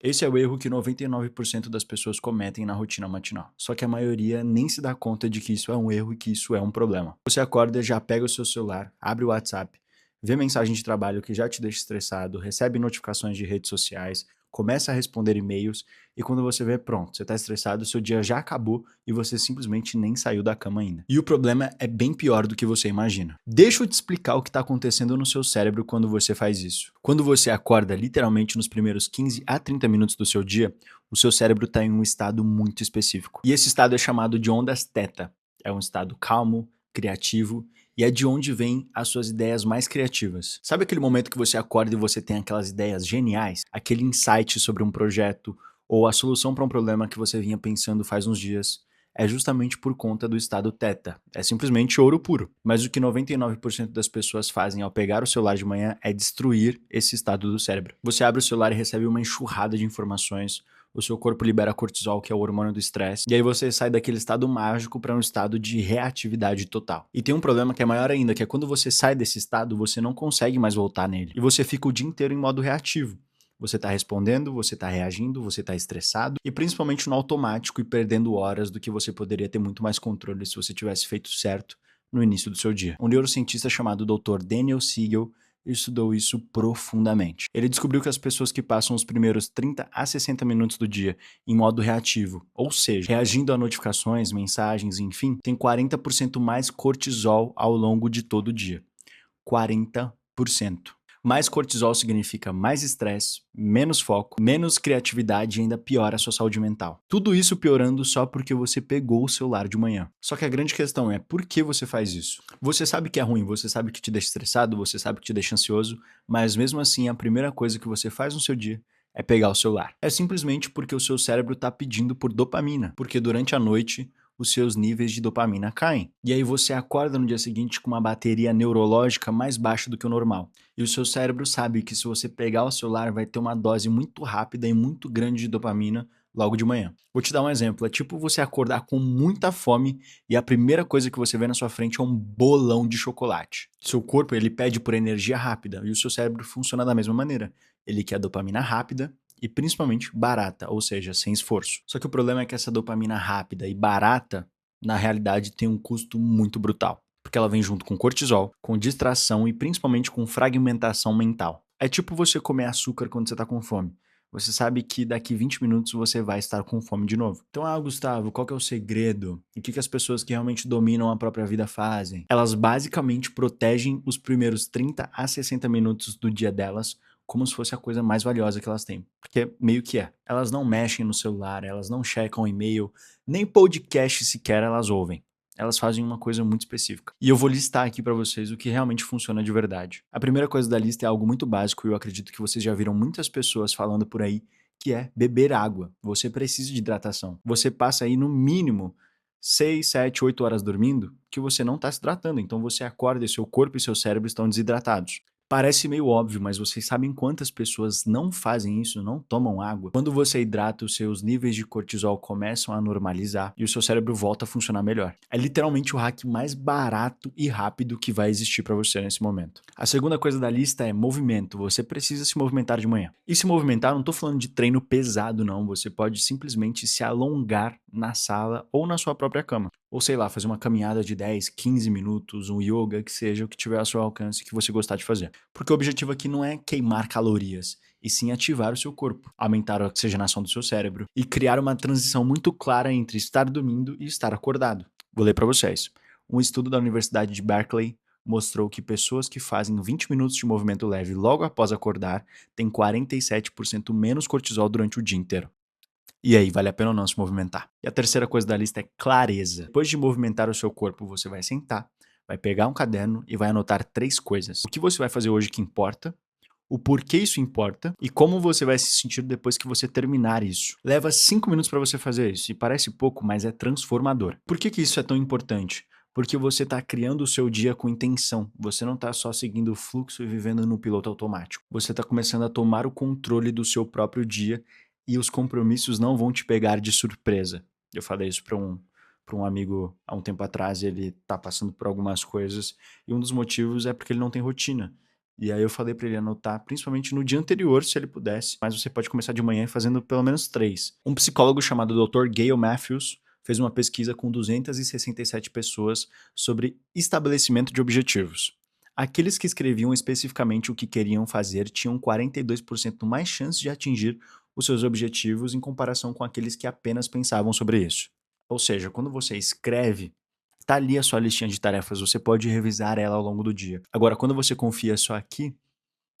Esse é o erro que 99% das pessoas cometem na rotina matinal. Só que a maioria nem se dá conta de que isso é um erro e que isso é um problema. Você acorda, já pega o seu celular, abre o WhatsApp, vê mensagem de trabalho que já te deixa estressado, recebe notificações de redes sociais, começa a responder e-mails e quando você vê, pronto, você está estressado, seu dia já acabou e você simplesmente nem saiu da cama ainda. E o problema é bem pior do que você imagina. Deixa eu te explicar o que está acontecendo no seu cérebro quando você faz isso. Quando você acorda literalmente nos primeiros 15 a 30 minutos do seu dia, o seu cérebro está em um estado muito específico. E esse estado é chamado de ondas teta. É um estado calmo, criativo e é de onde vêm as suas ideias mais criativas. Sabe aquele momento que você acorda e você tem aquelas ideias geniais? Aquele insight sobre um projeto ou a solução para um problema que você vinha pensando faz uns dias? É justamente por conta do estado teta. É simplesmente ouro puro. Mas o que 99% das pessoas fazem ao pegar o celular de manhã é destruir esse estado do cérebro. Você abre o celular e recebe uma enxurrada de informações, o seu corpo libera cortisol, que é o hormônio do estresse, e aí você sai daquele estado mágico para um estado de reatividade total. E tem um problema que é maior ainda, que é quando você sai desse estado, você não consegue mais voltar nele. E você fica o dia inteiro em modo reativo. Você está respondendo, você está reagindo, você está estressado e principalmente no automático e perdendo horas do que você poderia ter muito mais controle se você tivesse feito certo no início do seu dia. Um neurocientista chamado Dr. Daniel Siegel estudou isso profundamente. Ele descobriu que as pessoas que passam os primeiros 30 a 60 minutos do dia em modo reativo, ou seja, reagindo a notificações, mensagens, enfim, têm 40% mais cortisol ao longo de todo o dia. 40%. Mais cortisol significa mais estresse, menos foco, menos criatividade e ainda piora a sua saúde mental. Tudo isso piorando só porque você pegou o celular de manhã. Só que a grande questão é por que você faz isso? Você sabe que é ruim, você sabe que te deixa estressado, você sabe que te deixa ansioso, mas mesmo assim a primeira coisa que você faz no seu dia é pegar o celular. É simplesmente porque o seu cérebro está pedindo por dopamina, porque durante a noite os seus níveis de dopamina caem. E aí você acorda no dia seguinte com uma bateria neurológica mais baixa do que o normal. E o seu cérebro sabe que se você pegar o celular vai ter uma dose muito rápida e muito grande de dopamina logo de manhã. Vou te dar um exemplo, é tipo você acordar com muita fome e a primeira coisa que você vê na sua frente é um bolão de chocolate. Seu corpo ele pede por energia rápida e o seu cérebro funciona da mesma maneira. Ele quer dopamina rápida e principalmente barata, ou seja, sem esforço. Só que o problema é que essa dopamina rápida e barata, na realidade, tem um custo muito brutal, porque ela vem junto com cortisol, com distração e principalmente com fragmentação mental. É tipo você comer açúcar quando você está com fome. Você sabe que daqui 20 minutos você vai estar com fome de novo. Então, Gustavo, qual que é o segredo? E o que as pessoas que realmente dominam a própria vida fazem? Elas basicamente protegem os primeiros 30 a 60 minutos do dia delas como se fosse a coisa mais valiosa que elas têm. Porque meio que é. Elas não mexem no celular, elas não checam e-mail, nem podcast sequer elas ouvem. Elas fazem uma coisa muito específica. E eu vou listar aqui para vocês o que realmente funciona de verdade. A primeira coisa da lista é algo muito básico e eu acredito que vocês já viram muitas pessoas falando por aí, que é beber água. Você precisa de hidratação. Você passa aí no mínimo 6, 7, 8 horas dormindo que você não está se hidratando. Então você acorda e seu corpo e seu cérebro estão desidratados. Parece meio óbvio, mas vocês sabem quantas pessoas não fazem isso, não tomam água? Quando você hidrata, os seus níveis de cortisol começam a normalizar e o seu cérebro volta a funcionar melhor. É literalmente o hack mais barato e rápido que vai existir para você nesse momento. A segunda coisa da lista é movimento. Você precisa se movimentar de manhã. E se movimentar, não estou falando de treino pesado, não. Você pode simplesmente se alongar na sala ou na sua própria cama. Ou sei lá, fazer uma caminhada de 10, 15 minutos, um yoga, que seja o que tiver ao seu alcance que você gostar de fazer. Porque o objetivo aqui não é queimar calorias, e sim ativar o seu corpo, aumentar a oxigenação do seu cérebro e criar uma transição muito clara entre estar dormindo e estar acordado. Vou ler para vocês. Um estudo da Universidade de Berkeley mostrou que pessoas que fazem 20 minutos de movimento leve logo após acordar têm 47% menos cortisol durante o dia inteiro. E aí, vale a pena ou não se movimentar? E a terceira coisa da lista é clareza. Depois de movimentar o seu corpo, você vai sentar, vai pegar um caderno e vai anotar 3 coisas. O que você vai fazer hoje que importa, o porquê isso importa e como você vai se sentir depois que você terminar isso. Leva 5 minutos para você fazer isso e parece pouco, mas é transformador. Por que isso é tão importante? Porque você está criando o seu dia com intenção. Você não está só seguindo o fluxo e vivendo no piloto automático. Você está começando a tomar o controle do seu próprio dia e os compromissos não vão te pegar de surpresa. Eu falei isso para um amigo há um tempo atrás, ele está passando por algumas coisas e um dos motivos é porque ele não tem rotina. E aí eu falei pra ele anotar, principalmente no dia anterior, se ele pudesse, mas você pode começar de manhã fazendo pelo menos 3. Um psicólogo chamado Dr. Gail Matthews fez uma pesquisa com 267 pessoas sobre estabelecimento de objetivos. Aqueles que escreviam especificamente o que queriam fazer tinham 42% mais chance de atingir os seus objetivos em comparação com aqueles que apenas pensavam sobre isso. Ou seja, quando você escreve, tá ali a sua listinha de tarefas, você pode revisar ela ao longo do dia. Agora, quando você confia só aqui,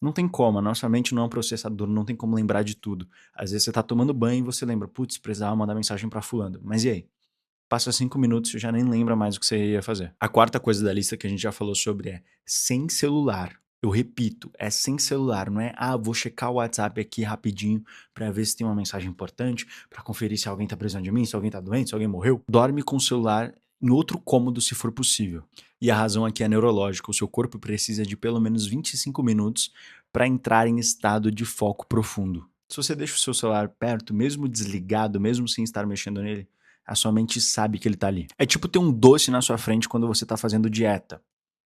não tem como, a nossa mente não é um processador, não tem como lembrar de tudo. Às vezes você tá tomando banho e você lembra, putz, precisava mandar mensagem pra fulano. Mas e aí? Passa 5 minutos e já nem lembra mais o que você ia fazer. A quarta coisa da lista que a gente já falou sobre é sem celular. Eu repito, é sem celular, não é vou checar o WhatsApp aqui rapidinho pra ver se tem uma mensagem importante, pra conferir se alguém tá precisando de mim, se alguém tá doente, se alguém morreu. Dorme com o celular em outro cômodo se for possível. E a razão aqui é neurológica, o seu corpo precisa de pelo menos 25 minutos para entrar em estado de foco profundo. Se você deixa o seu celular perto, mesmo desligado, mesmo sem estar mexendo nele, a sua mente sabe que ele tá ali. É tipo ter um doce na sua frente quando você tá fazendo dieta.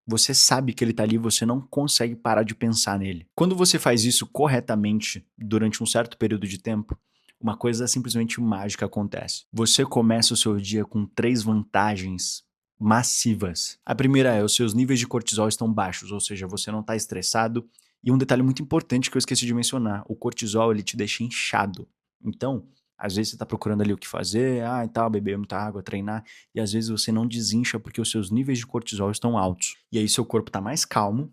Você sabe que ele tá ali, você não consegue parar de pensar nele. Quando você faz isso corretamente durante um certo período de tempo, uma coisa simplesmente mágica acontece. Você começa o seu dia com 3 vantagens massivas. A primeira é, os seus níveis de cortisol estão baixos, ou seja, você não tá estressado. E um detalhe muito importante que eu esqueci de mencionar, o cortisol ele te deixa inchado. Então, às vezes você tá procurando ali o que fazer, e tal, beber muita água, treinar, e às vezes você não desincha porque os seus níveis de cortisol estão altos. E aí seu corpo tá mais calmo,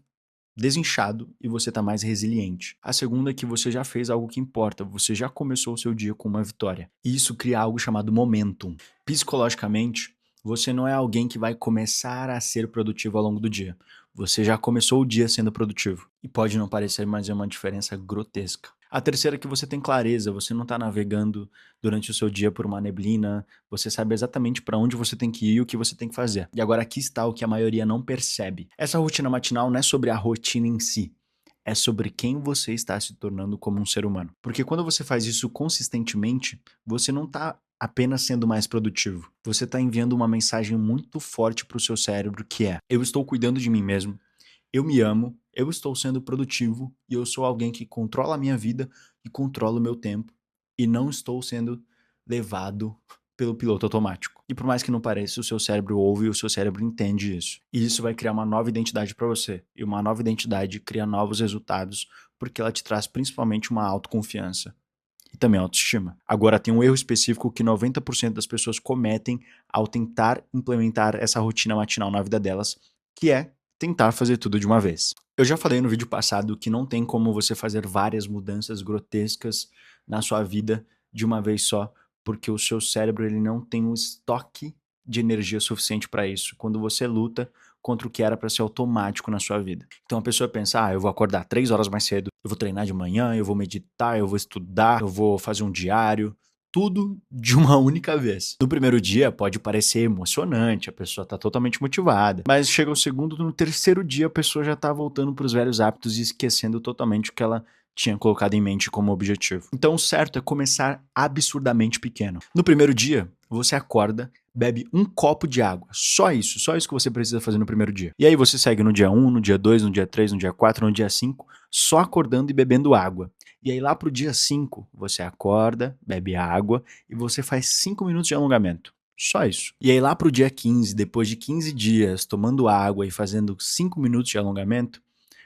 desinchado e você tá mais resiliente. A segunda é que você já fez algo que importa, você já começou o seu dia com uma vitória. E isso cria algo chamado momentum. Psicologicamente, você não é alguém que vai começar a ser produtivo ao longo do dia. Você já começou o dia sendo produtivo. E pode não parecer, mas é uma diferença grotesca. A terceira é que você tem clareza, você não tá navegando durante o seu dia por uma neblina, você sabe exatamente para onde você tem que ir e o que você tem que fazer. E agora aqui está o que a maioria não percebe. Essa rotina matinal não é sobre a rotina em si, é sobre quem você está se tornando como um ser humano. Porque quando você faz isso consistentemente, você não está apenas sendo mais produtivo. Você está enviando uma mensagem muito forte para o seu cérebro que é: eu estou cuidando de mim mesmo, eu me amo, eu estou sendo produtivo e eu sou alguém que controla a minha vida e controla o meu tempo e não estou sendo levado pelo piloto automático. E por mais que não pareça, o seu cérebro ouve e o seu cérebro entende isso. E isso vai criar uma nova identidade para você. E uma nova identidade cria novos resultados porque ela te traz principalmente uma autoconfiança e também autoestima. Agora tem um erro específico que 90% das pessoas cometem ao tentar implementar essa rotina matinal na vida delas, que é tentar fazer tudo de uma vez. Eu já falei no vídeo passado que não tem como você fazer várias mudanças grotescas na sua vida de uma vez só, porque o seu cérebro ele não tem um estoque de energia suficiente para isso. Quando você luta contra o que era para ser automático na sua vida. Então a pessoa pensa, eu vou acordar 3 horas mais cedo, eu vou treinar de manhã, eu vou meditar, eu vou estudar, eu vou fazer um diário, tudo de uma única vez. No primeiro dia pode parecer emocionante, a pessoa tá totalmente motivada, mas chega o segundo, no terceiro dia a pessoa já tá voltando pros velhos hábitos e esquecendo totalmente o que ela tinha colocado em mente como objetivo. Então o certo é começar absurdamente pequeno. No primeiro dia, você acorda, bebe um copo de água, só isso que você precisa fazer no primeiro dia. E aí você segue no dia 1, no dia 2, no dia 3, no dia 4, no dia 5, só acordando e bebendo água. E aí lá pro dia 5, você acorda, bebe água e você faz 5 minutos de alongamento. Só isso. E aí lá pro dia 15, depois de 15 dias tomando água e fazendo 5 minutos de alongamento,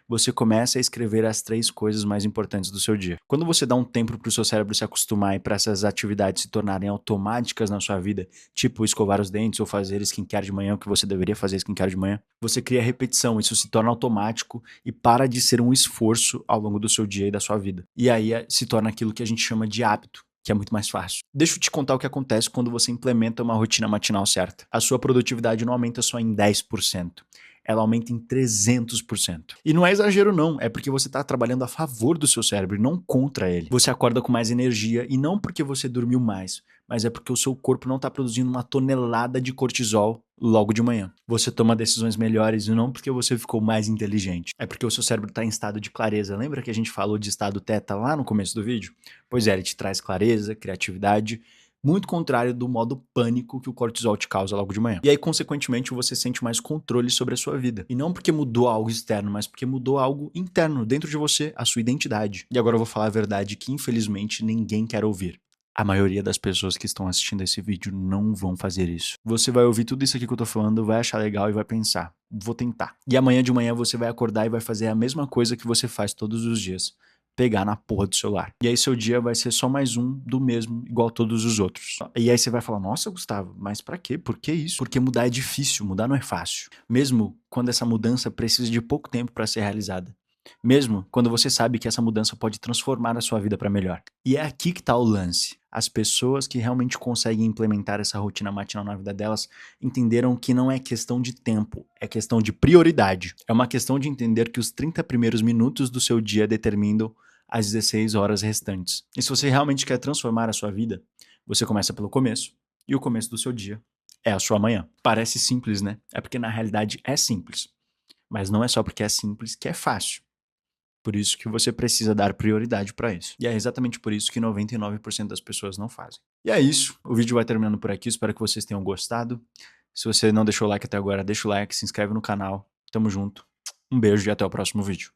você começa a escrever as 3 coisas mais importantes do seu dia. Quando você dá um tempo para o seu cérebro se acostumar e para essas atividades se tornarem automáticas na sua vida, tipo escovar os dentes ou fazer skincare de manhã, o que você deveria fazer skincare de manhã, você cria repetição, isso se torna automático e para de ser um esforço ao longo do seu dia e da sua vida. E aí se torna aquilo que a gente chama de hábito, que é muito mais fácil. Deixa eu te contar o que acontece quando você implementa uma rotina matinal certa. A sua produtividade não aumenta só em 10%. Ela aumenta em 300%. E não é exagero não, é porque você está trabalhando a favor do seu cérebro e não contra ele. Você acorda com mais energia e não porque você dormiu mais, mas é porque o seu corpo não está produzindo uma tonelada de cortisol logo de manhã. Você toma decisões melhores e não porque você ficou mais inteligente, é porque o seu cérebro está em estado de clareza. Lembra que a gente falou de estado teta lá no começo do vídeo? Pois é, ele te traz clareza, criatividade, Muito contrário do modo pânico que o cortisol te causa logo de manhã. E aí, consequentemente, você sente mais controle sobre a sua vida. E não porque mudou algo externo, mas porque mudou algo interno, dentro de você, a sua identidade. E agora eu vou falar a verdade que, infelizmente, ninguém quer ouvir. A maioria das pessoas que estão assistindo esse vídeo não vão fazer isso. Você vai ouvir tudo isso aqui que eu tô falando, vai achar legal e vai pensar, vou tentar. E amanhã de manhã você vai acordar e vai fazer a mesma coisa que você faz todos os dias. Pegar na porra do celular. E aí seu dia vai ser só mais um do mesmo, igual todos os outros. E aí você vai falar, nossa, Gustavo, mas pra quê? Por que isso? Porque mudar é difícil, mudar não é fácil. Mesmo quando essa mudança precisa de pouco tempo pra ser realizada. Mesmo quando você sabe que essa mudança pode transformar a sua vida para melhor. E é aqui que tá o lance. As pessoas que realmente conseguem implementar essa rotina matinal na vida delas entenderam que não é questão de tempo, é questão de prioridade. É uma questão de entender que os 30 primeiros minutos do seu dia determinam as 16 horas restantes. E se você realmente quer transformar a sua vida, você começa pelo começo, e o começo do seu dia é a sua manhã. Parece simples, né? É porque na realidade é simples. Mas não é só porque é simples que é fácil. Por isso que você precisa dar prioridade para isso. E é exatamente por isso que 99% das pessoas não fazem. E é isso. O vídeo vai terminando por aqui. Espero que vocês tenham gostado. Se você não deixou o like até agora, deixa o like, se inscreve no canal. Tamo junto. Um beijo e até o próximo vídeo.